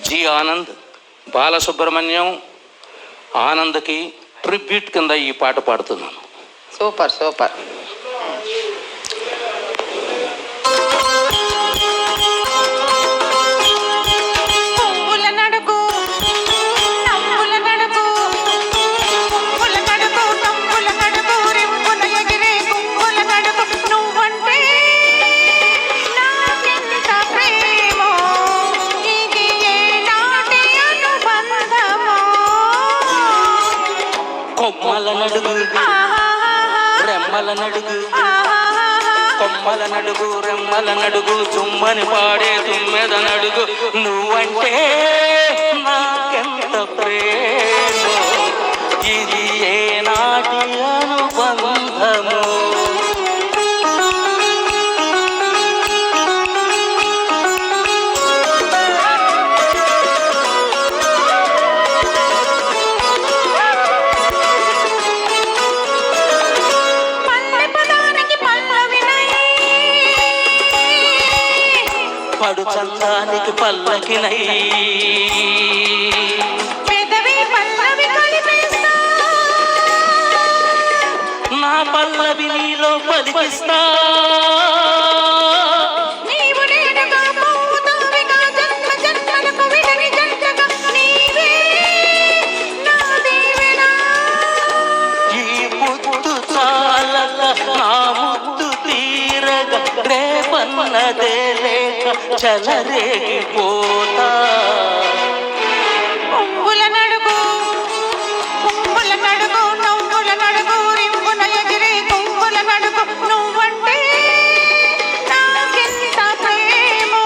G Anand, Balasubrahmanyam, ఆనంద్కి tribute కింద ఈ పాట పాడుతున్నాను. Super super. కొమ్మల నడుగు రెమ్మల నడుగు, కొమ్మల నడుగు రెమ్మల నడుగు, చుమ్మని పాడే తుమ్మెద నడుగు, నువ్వంటే నాకెంత ప్రేమో, ఇది ఏనాటి అనుబంధము. పడు చందానికి పల్లకినై నా పల్లవి నీలో పలికిస్తా, ఈ ముద్దు చాలక నా ముద్దు తీరగ రేపన్నదే లేక చలరేగిపోతా. పొంగుల నడుగు పొంగుల నడుగు, నవ్వుల నడుగు, రింగున ఎగిరే పొంగుల నడుగు, నువ్వంటే నాకెంత ప్రేమో,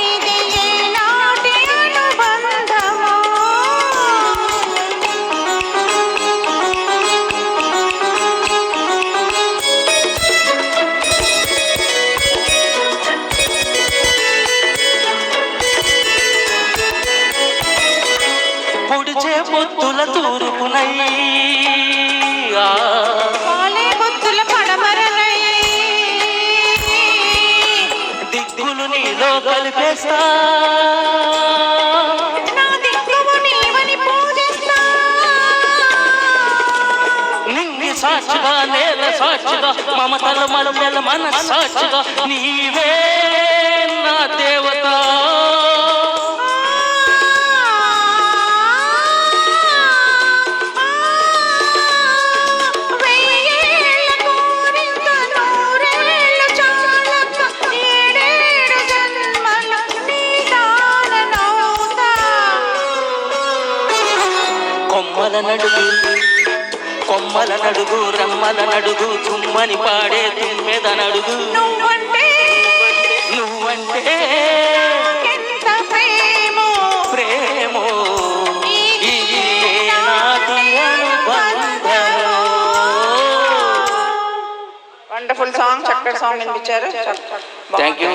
ఇది ఏనాటి అనుబంధమో. పొడిచే పొత్తుల తూర్పునై పాలే బొత్తుల పడమరనై, దిక్కులు నీలో కలిపేస్తా, నా దిక్కువు నీవని పూజిస్తా. నిన్ని సాక్షిగా నేల సాక్షిగా మమతల మలమెల మన సాక్షిగా నీవే నా దేవత. కొమ్మల నడుగు కొమ్మల నడుగు రెమ్మల నడుగు, చుమ్మని పాడే తుమ్మెద నడుగు, నువ్వంటే ఎంత ప్రేమో ప్రేమో, ఇది ఏనాటి అనుబంధమో. వండర్ఫుల్ సాంగ్, చక్కటి సాంగ్ వినిపించారు. Thank you.